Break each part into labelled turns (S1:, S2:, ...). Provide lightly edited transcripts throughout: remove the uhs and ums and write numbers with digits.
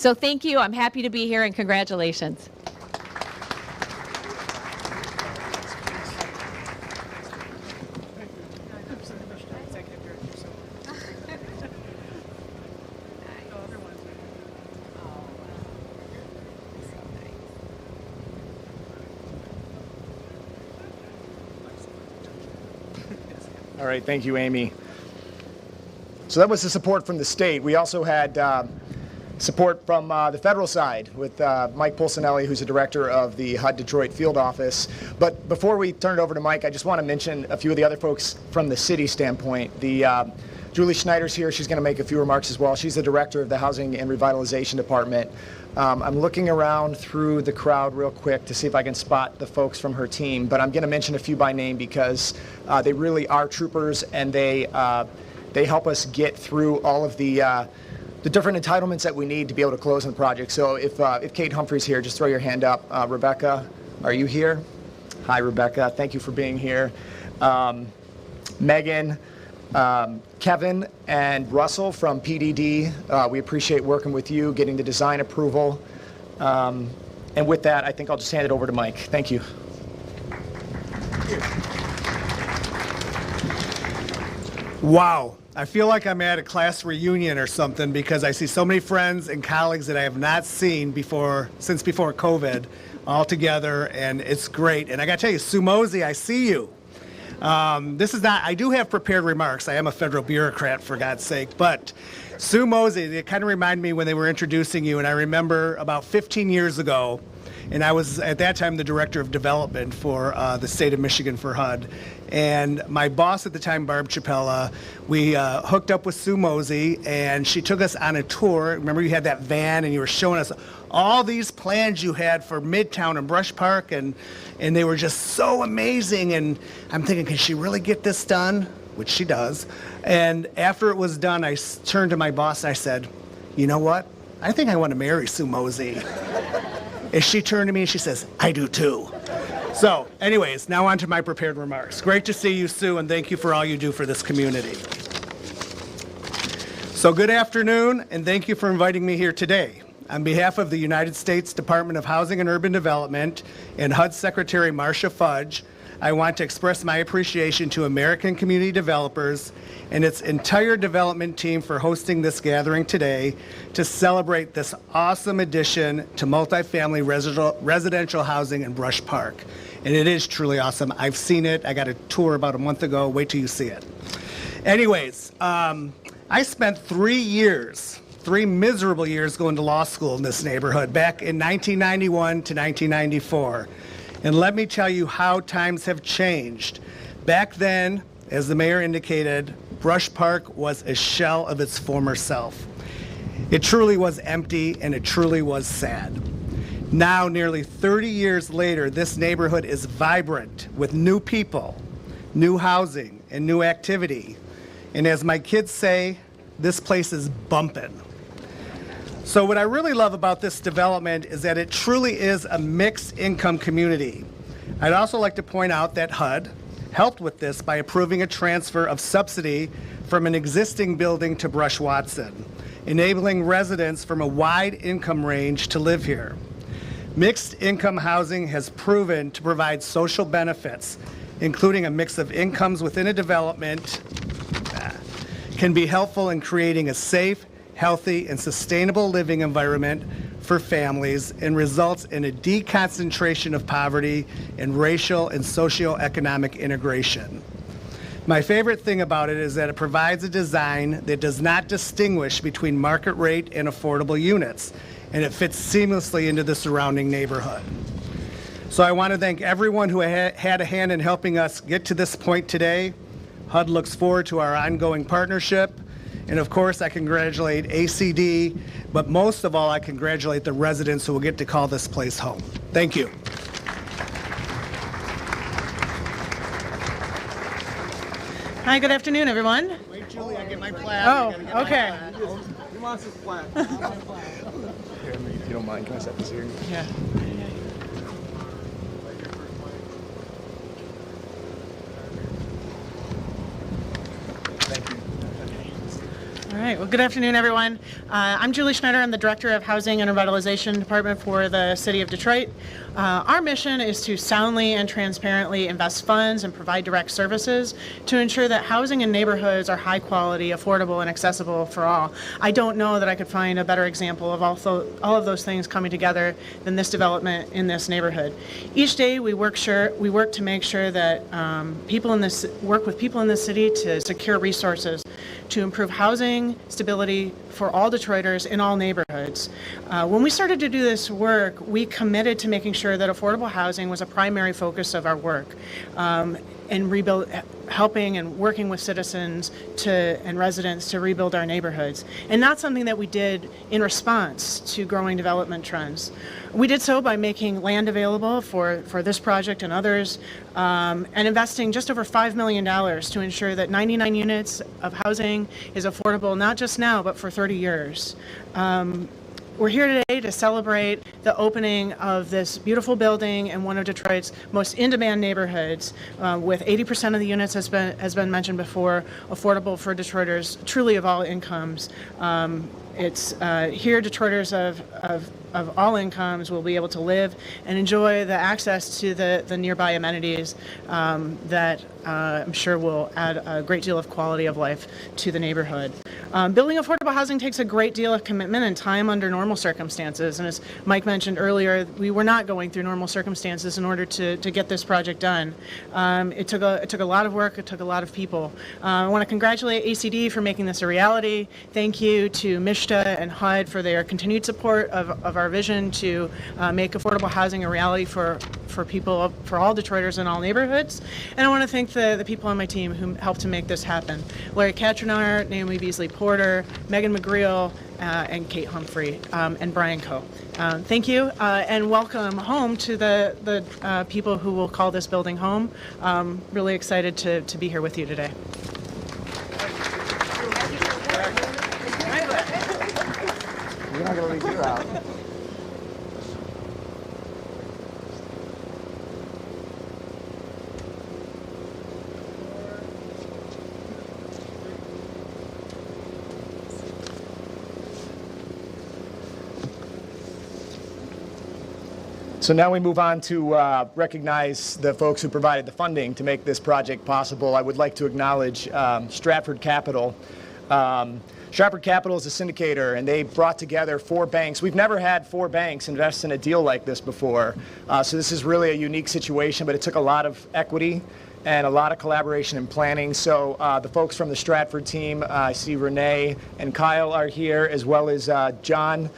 S1: So thank you. I'm happy to be here, and congratulations.
S2: All right, thank you, Amy. So that was the support from the state. We also had support from the federal side with Mike Pulcinelli, who's the director of the HUD Detroit field office. But before we turn it over to Mike, I just want to mention a few of the other folks from the city standpoint. Julie Schneider's here. She's going to make a few remarks as well. She's the director of the Housing and Revitalization Department. I'm looking around through the crowd real quick to see if I can spot the folks from her team, but I'm going to mention a few by name because they really are troopers, and they help us get through all of the different entitlements that we need to be able to close on the project. So if Kate Humphrey's here, just throw your hand up. Rebecca, are you here? Hi, Rebecca. Thank you for being here. Megan, Kevin, and Russell from PDD. We appreciate working with you, getting the design approval. And with that, I think I'll just hand it over to Mike. Thank you.
S3: Wow. I feel like I'm at a class reunion or something because I see so many friends and colleagues that I have not seen since before COVID all together, and it's great. And I got to tell you, Sue Mosey, I see you. I do have prepared remarks. I am a federal bureaucrat, for God's sake, but Sue Mosey, it kind of reminded me when they were introducing you, and I remember about 15 years ago, and I was at that time the director of development for the state of Michigan for HUD. And my boss at the time, Barb Chapella, we hooked up with Sue Mosey, and she took us on a tour. Remember, you had that van, and you were showing us all these plans you had for Midtown and Brush Park, and they were just so amazing. And I'm thinking, can she really get this done? Which she does. And after it was done, I turned to my boss and I said, you know what? I think I want to marry Sue Mosey. And she turned to me and she says, I do too. So anyways, now on to my prepared remarks. Great to see you, Sue, and thank you for all you do for this community. So good afternoon, and thank you for inviting me here today. On behalf of the United States Department of Housing and Urban Development and HUD Secretary Marcia Fudge, I want to express my appreciation to American Community Developers and its entire development team for hosting this gathering today to celebrate this awesome addition to multifamily residential housing in Brush Park. And it is truly awesome. I've seen it. I got a tour about a month ago. Wait till you see it. Anyways, I spent 3 miserable years going to law school in this neighborhood back in 1991 to 1994. And let me tell you how times have changed. Back then, as the mayor indicated, Brush Park was a shell of its former self. It truly was empty, and it truly was sad. Now, nearly 30 years later, this neighborhood is vibrant with new people, new housing, and new activity. And as my kids say, this place is bumping. So what I really love about this development is that it truly is a mixed income community. I'd also like to point out that HUD helped with this by approving a transfer of subsidy from an existing building to Brush Watson, enabling residents from a wide income range to live here. Mixed income housing has proven to provide social benefits, including a mix of incomes within a development, can be helpful in creating a safe, healthy, and sustainable living environment for families, and results in a deconcentration of poverty and racial and socioeconomic integration. My favorite thing about it is that it provides a design that does not distinguish between market rate and affordable units, and it fits seamlessly into the surrounding neighborhood. So I want to thank everyone who had a hand in helping us get to this point today. HUD looks forward to our ongoing partnership. And of course, I congratulate ACD, but most of all, I congratulate the residents who will get to call this place home. Thank you.
S4: Hi, good afternoon, everyone.
S3: Wait, Julie, I get my plaque.
S4: Oh, okay.
S3: He wants his plaque.
S2: Here, if you don't mind, can I set this here?
S4: Yeah.
S2: Thank you.
S4: All right. Well, good afternoon, everyone. I'm Julie Schneider. I'm the Director of Housing and Revitalization Department for the City of Detroit. Our mission is to soundly and transparently invest funds and provide direct services to ensure that housing in neighborhoods are high quality, affordable, and accessible for all. I don't know that I could find a better example of all of those things coming together than this development in this neighborhood. Each day we work to make sure that work with people in this city to secure resources to improve housing stability for all Detroiters in all neighborhoods. When we started to do this work, we committed to making sure that affordable housing was a primary focus of our work, and helping and working with citizens and residents to rebuild our neighborhoods, and not something that we did in response to growing development trends. We did so by making land available for this project and others, and investing just over $5 million to ensure that 99 units of housing is affordable not just now, but for 30 years. We're here today to celebrate the opening of this beautiful building in one of Detroit's most in-demand neighborhoods, with 80% of the units, has been mentioned before, affordable for Detroiters, truly of all incomes. It's here Detroiters of all incomes will be able to live and enjoy the access to the nearby amenities that I'm sure will add a great deal of quality of life to the neighborhood. Building affordable housing takes a great deal of commitment and time under normal circumstances, and as Mike mentioned earlier, we were not going through normal circumstances in order to get this project done. It took a lot of work, it took a lot of people. I want to congratulate ACD for making this a reality. Thank you to MISHTA and HUD for their continued support of our vision to make affordable housing a reality for people, for all Detroiters in all neighborhoods. And I want to thank the people on my team who helped to make this happen. Larry Katrinar, Naomi Beasley-Porter, Megan McGreal, and Kate Humphrey, and Brian Coe. Thank you, and welcome home to the people who will call this building home. Really excited to be here with you today.
S2: We're not going to leave you out. So now we move on to recognize the folks who provided the funding to make this project possible. I would like to acknowledge Stratford Capital. Stratford Capital is a syndicator, and they brought together 4 banks. We've never had 4 banks invest in a deal like this before. So this is really a unique situation, but it took a lot of equity and a lot of collaboration and planning. So the folks from the Stratford team, I see Renee and Kyle are here, as well as John,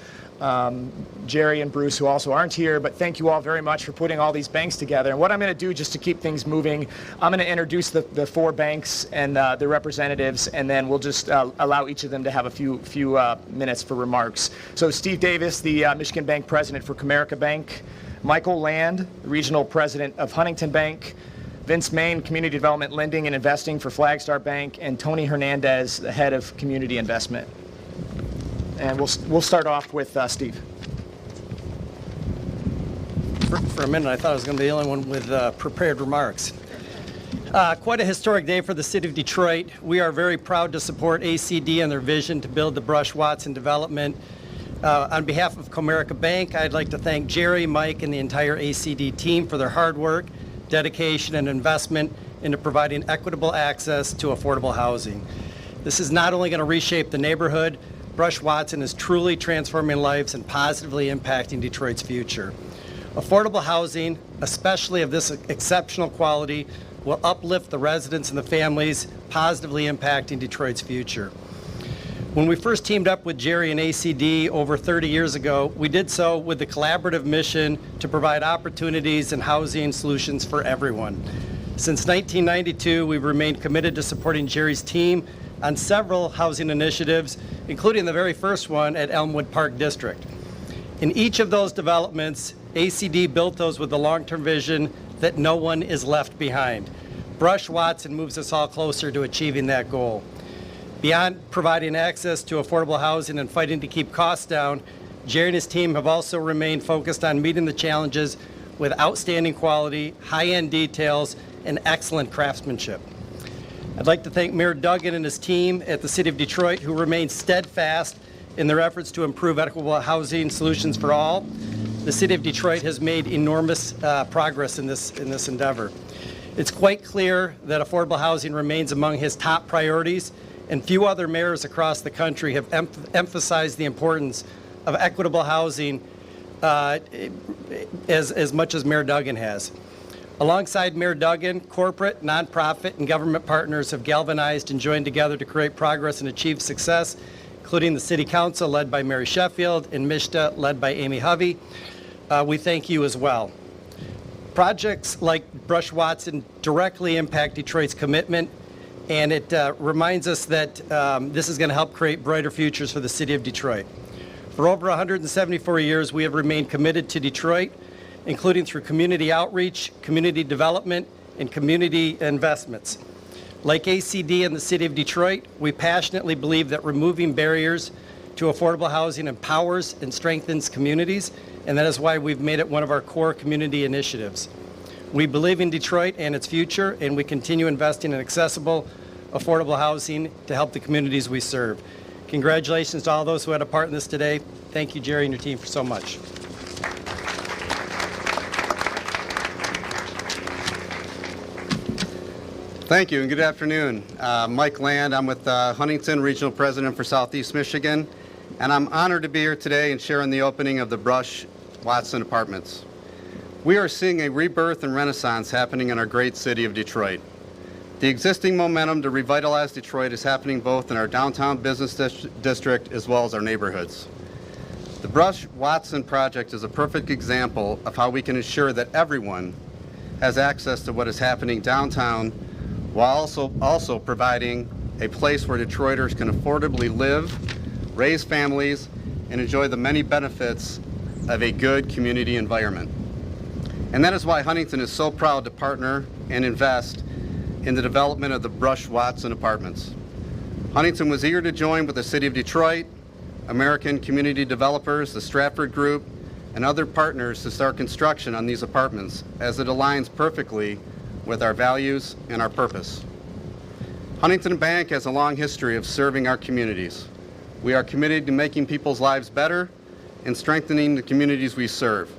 S2: Jerry and Bruce, who also aren't here, but thank you all very much for putting all these banks together. And what I'm going to do, just to keep things moving, I'm going to introduce the 4 banks and the representatives, and then we'll just allow each of them to have a few minutes for remarks. So Steve Davis, the Michigan Bank President for Comerica Bank, Michael Land, the Regional President of Huntington Bank, Vince Main, Community Development Lending and Investing for Flagstar Bank, and Tony Hernandez, the Head of Community Investment. And we'll start off with Steve.
S5: For a minute, I thought I was going to be the only one with prepared remarks. Quite a historic day for the City of Detroit. We are very proud to support ACD and their vision to build the Brush-Watson development. On behalf of Comerica Bank, I'd like to thank Jerry, Mike, and the entire ACD team for their hard work, dedication, and investment into providing equitable access to affordable housing. This is not only going to reshape the neighborhood, Brush-Watson is truly transforming lives and positively impacting Detroit's future. Affordable housing, especially of this exceptional quality, will uplift the residents and the families, positively impacting Detroit's future. When we first teamed up with Jerry and ACD over 30 years ago, we did so with the collaborative mission to provide opportunities and housing solutions for everyone. Since 1992, we've remained committed to supporting Jerry's team on several housing initiatives, including the very first one at Elmwood Park District. In each of those developments, ACD built those with the long-term vision that no one is left behind. Brush-Watson moves us all closer to achieving that goal. Beyond providing access to affordable housing and fighting to keep costs down, Jerry and his team have also remained focused on meeting the challenges with outstanding quality, high-end details, and excellent craftsmanship. I'd like to thank Mayor Duggan and his team at the City of Detroit, who remain steadfast in their efforts to improve equitable housing solutions for all. The City of Detroit has made enormous progress in this endeavor. It's quite clear that affordable housing remains among his top priorities, and few other mayors across the country have emphasized the importance of equitable housing as much as Mayor Duggan has. Alongside Mayor Duggan, corporate, nonprofit, and government partners have galvanized and joined together to create progress and achieve success, including the City Council, led by Mary Sheffield, and MSHDA, led by Amy Hovey. We thank you as well. Projects like Brush Watson directly impact Detroit's commitment, and it reminds us that this is going to help create brighter futures for the City of Detroit. For over 174 years, we have remained committed to Detroit, including through community outreach, community development, and community investments. Like ACD and the City of Detroit, we passionately believe that removing barriers to affordable housing empowers and strengthens communities, and that is why we've made it one of our core community initiatives. We believe in Detroit and its future, and we continue investing in accessible, affordable housing to help the communities we serve. Congratulations to all those who had a part in this today. Thank you, Jerry, and your team for so much.
S6: Thank you and good afternoon. Mike Land, I'm with Huntington, Regional President for Southeast Michigan, and I'm honored to be here today and share in the opening of the Brush Watson Apartments. We are seeing a rebirth and renaissance happening in our great city of Detroit. The existing momentum to revitalize Detroit is happening both in our downtown business district as well as our neighborhoods. The Brush Watson project is a perfect example of how we can ensure that everyone has access to what is happening downtown, while also providing a place where Detroiters can affordably live, raise families, and enjoy the many benefits of a good community environment. And that is why Huntington is so proud to partner and invest in the development of the Brush Watson Apartments. Huntington was eager to join with the City of Detroit, American Community Developers, the Stratford Group, and other partners to start construction on these apartments, as it aligns perfectly with our values and our purpose. Huntington Bank has a long history of serving our communities. We are committed to making people's lives better and strengthening the communities we serve.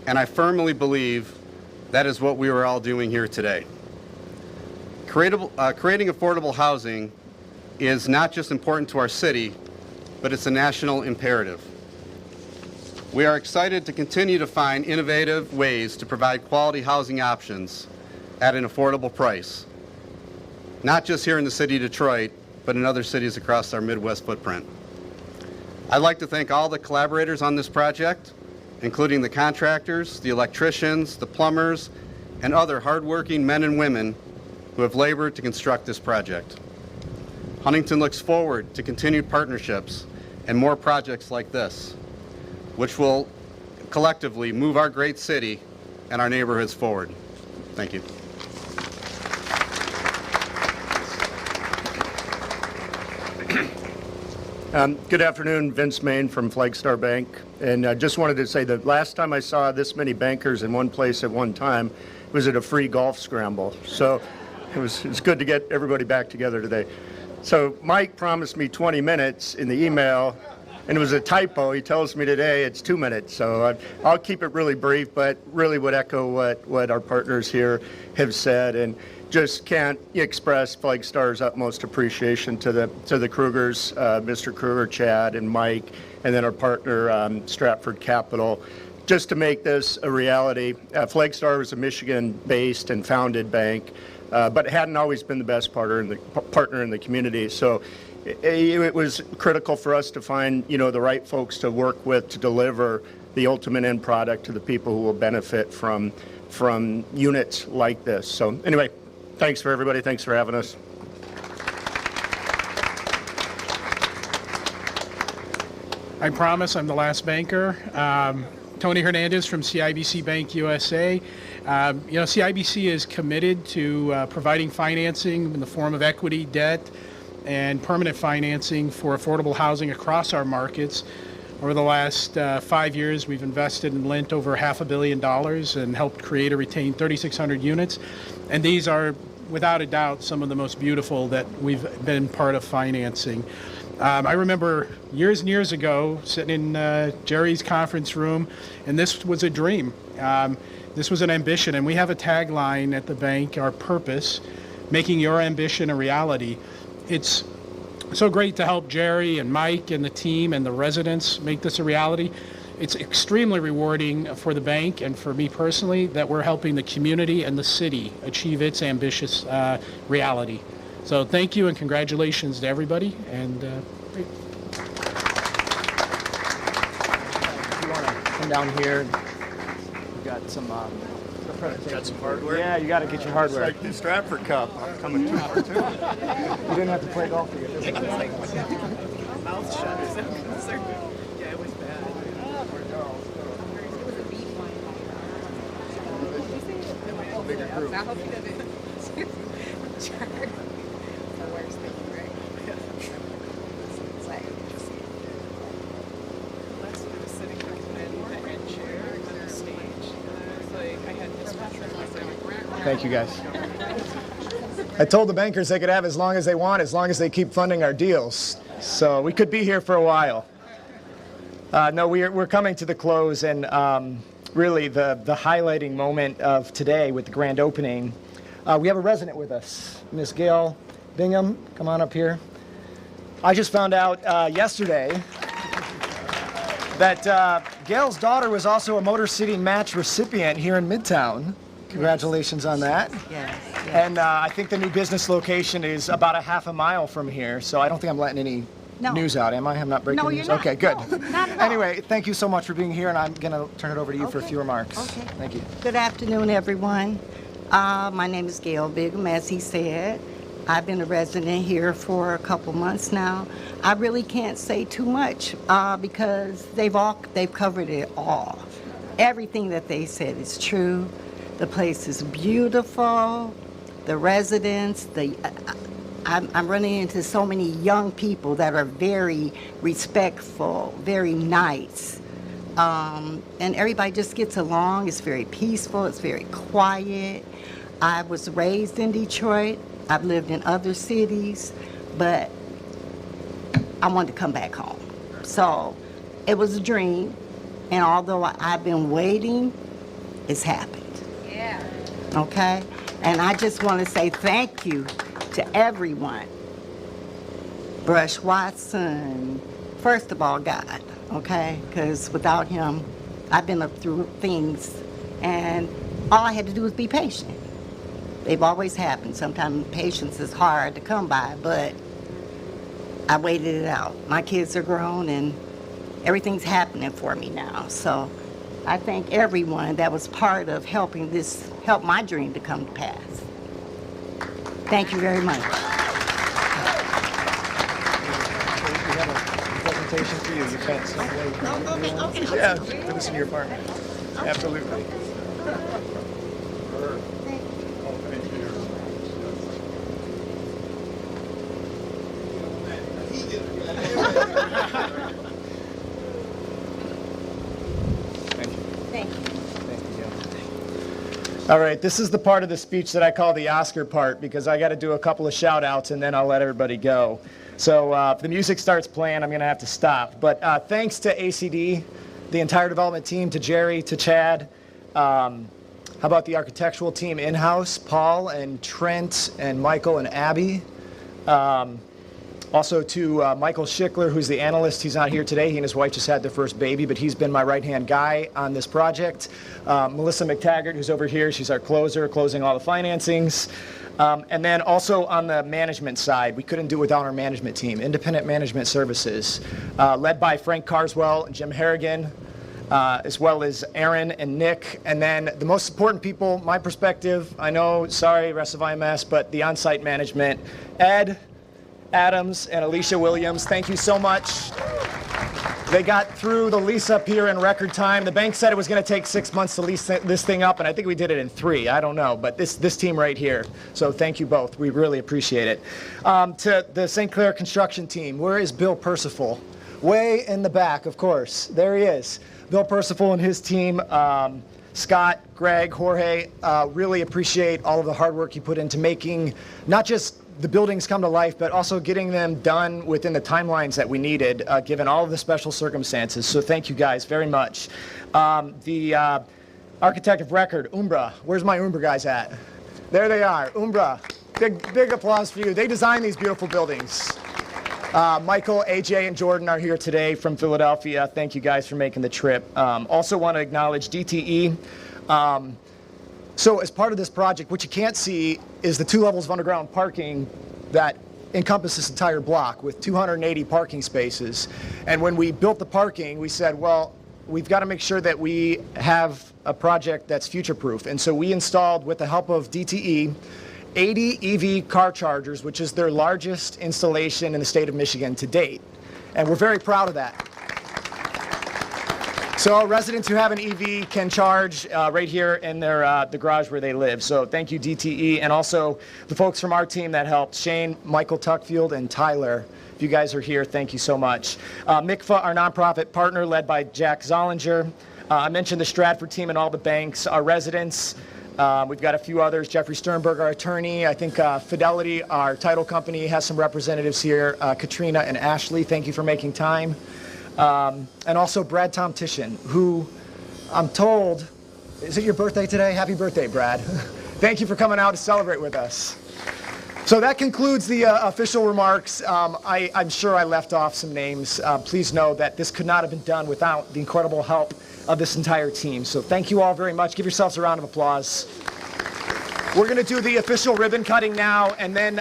S6: And I firmly believe that is what we are all doing here today. Creating affordable housing is not just important to our city, but it's a national imperative. We are excited to continue to find innovative ways to provide quality housing options at an affordable price, not just here in the city of Detroit, but in other cities across our Midwest footprint. I'd like to thank all the collaborators on this project, including the contractors, the electricians, the plumbers, and other hardworking men and women who have labored to construct this project. Huntington looks forward to continued partnerships and more projects like this, which will collectively move our great city and our neighborhoods forward. Thank you.
S7: Good afternoon, Vince Main from Flagstar Bank, and I just wanted to say that last time I saw this many bankers in one place at one time was at a free golf scramble. So it's good to get everybody back together today. So Mike promised me 20 minutes in the email, and it was a typo. He tells me today it's 2 minutes. So I'll keep it really brief, but really would echo what our partners here have said, and just can't express Flagstar's utmost appreciation to the Krugers, Mr. Kruger, Chad, and Mike, and then our partner, Stratford Capital, just to make this a reality. Flagstar was a Michigan-based and founded bank, but it hadn't always been the best partner in the community. So it was critical for us to find, the right folks to work with to deliver the ultimate end product to the people who will benefit from units like this. So anyway, thanks for everybody. Thanks for having us.
S8: I promise I'm the last banker. Tony Hernandez from CIBC Bank USA. CIBC is committed to providing financing in the form of equity, debt, and permanent financing for affordable housing across our markets. Over the last 5 years, we've invested and lent over $500 million and helped create or retain 3,600 units. And these are without a doubt, some of the most beautiful that we've been part of financing. I remember years and years ago sitting in Jerry's conference room, and this was a dream. This was an ambition, and we have a tagline at the bank, our purpose, making your ambition a reality. It's so great to help Jerry and Mike and the team and the residents make this a reality. It's extremely rewarding for the bank and for me personally that we're helping the community and the city achieve its ambitious reality. So thank you and congratulations to everybody. And
S2: If you want to come down here, we've got some
S7: hardware?
S2: Yeah, you got to get your hardware.
S7: Like the Stratford Cup. I'm coming to it too.
S2: You didn't have to play golf to get this.
S9: Mouth shut. Is that concerned? Yeah, it was bad. I hope he doesn't charge the worst thing, right? It's like, last time I was sitting in the end chair on the stage, it's like I had this picture of myself.
S2: Thank you, guys. I told the bankers they could have as long as they want, as long as they keep funding our deals. So we could be here for a while. No, we're coming to the close, and really the highlighting moment of today with the grand opening. We have a resident with us, Miss Gail Bingham. Come on up here. I just found out yesterday that Gail's daughter was also a Motor City Match recipient here in Midtown. Congratulations on that.
S10: Yes.
S2: And I think the new business location is about a half a mile from here, so I don't think I'm letting any news out, am I? I'm not breaking
S10: No,
S2: news?
S10: you're not.
S2: Okay, good.
S10: No, not at all.
S2: Anyway, thank you so much for being here, and I'm going to turn it over to you for a
S10: Okay.
S2: few remarks.
S10: Okay.
S2: Thank you.
S10: Good afternoon, everyone. My name is Gail Bingham, as he said. I've been a resident here for a couple months now. I really can't say too much because they've covered it all. Everything that they said is true. The place is beautiful. The residents, I'm running into so many young people that are very respectful, very nice. And everybody just gets along. It's very peaceful. It's very quiet. I was raised in Detroit. I've lived in other cities, but I wanted to come back home. So it was a dream. And although I've been waiting, it's happened.
S9: Yeah.
S10: Okay? And I just want to say thank you to everyone. Brush Watson, first of all, God, okay? Because without him, I've been up through things, and all I had to do was be patient. They've always happened. Sometimes patience is hard to come by, but I waited it out. My kids are grown, and everything's happening for me now. So I thank everyone that was part of help my dream to come to pass. Thank you very much.
S2: We have a presentation for you. You can't step away.
S10: Okay.
S2: Yeah, put this in your apartment. Absolutely.
S10: Thank you.
S2: All right, this is the part of the speech that I call the Oscar part because I got to do a couple of shout outs and then I'll let everybody go. So if the music starts playing, I'm going to have to stop. But thanks to ACD, the entire development team, to Jerry, to Chad. How about the architectural team in-house, Paul and Trent and Michael and Abby. Also to Michael Schickler, who's the analyst. He's not here today. He and his wife just had their first baby, but he's been my right-hand guy on this project. Melissa McTaggart, who's over here. She's our closer, closing all the financings. And then also on the management side, we couldn't do it without our management team, Independent Management Services, led by Frank Carswell and Jim Harrigan, as well as Aaron and Nick. And then the most important people, my perspective, I know, sorry, rest of IMS, but the on-site management, Ed Adams and Alicia Williams, thank you so much. They got through the lease up here in record time. The bank said it was going to take 6 months to lease this thing up, and I think we did it in 3. I don't know, but this team right here. So thank you both. We really appreciate it. To the St. Clair construction team, where is Bill Percival? Way in the back, of course. There he is. Bill Percival and his team Scott, Greg, Jorge, really appreciate all of the hard work you put into making not just the buildings come to life, but also getting them done within the timelines that we needed, given all of the special circumstances. So thank you guys very much. The architect of record, Umbra. Where's my Umbra guys at? There they are, Umbra. Big applause for you. They designed these beautiful buildings. Michael, AJ, and Jordan are here today from Philadelphia. Thank you guys for making the trip. Also want to acknowledge DTE. So as part of this project, what you can't see is the 2 levels of underground parking that encompass this entire block with 280 parking spaces. And when we built the parking, we said, well, we've got to make sure that we have a project that's future-proof. And so we installed, with the help of DTE, 80 EV car chargers, which is their largest installation in the state of Michigan to date. And we're very proud of that. So residents who have an EV can charge right here in their the garage where they live. So thank you, DTE, and also the folks from our team that helped, Shane, Michael Tuckfield, and Tyler. If you guys are here, thank you so much. MICFA, our nonprofit partner led by Jack Zollinger. I mentioned the Stratford team and all the banks, our residents. We've got a few others. Jeffrey Sternberg, our attorney. I think Fidelity, our title company, has some representatives here. Katrina and Ashley, thank you for making time. And also Brad Tomtitian, who I'm told, is it your birthday today? Happy birthday, Brad. Thank you for coming out to celebrate with us. So that concludes the official remarks. I'm sure I left off some names. Please know that this could not have been done without the incredible help of this entire team. So thank you all very much. Give yourselves a round of applause. We're going to do the official ribbon cutting now, and then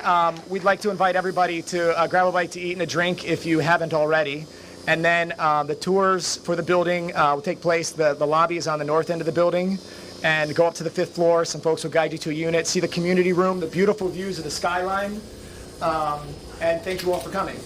S2: we'd like to invite everybody to grab a bite to eat and a drink if you haven't already. And then the tours for the building will take place. The lobby is on the north end of the building. And go up to the 5th floor. Some folks will guide you to a unit. See the community room, the beautiful views of the skyline. And thank you all for coming.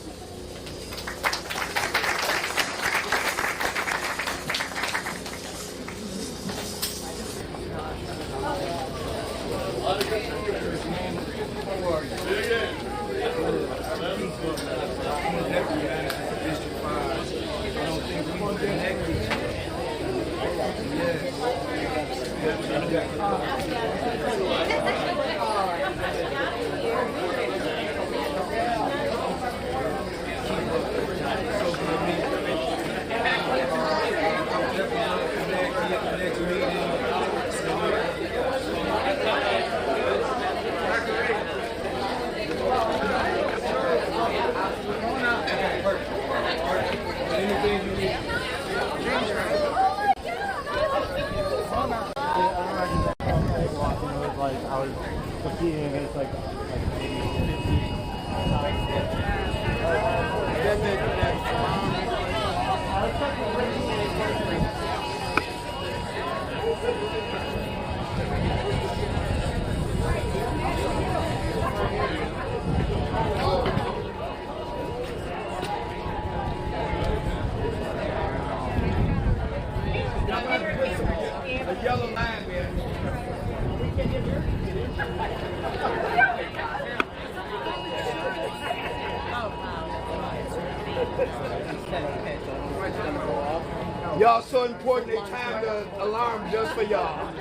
S11: Y'all so important, they timed the alarm just for y'all.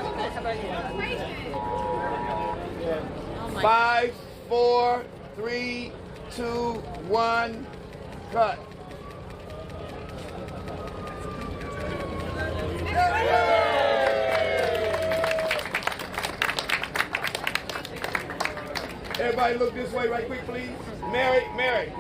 S11: 5, 4, 3, 2, 1, cut. Everybody look this way right quick, please. Mary.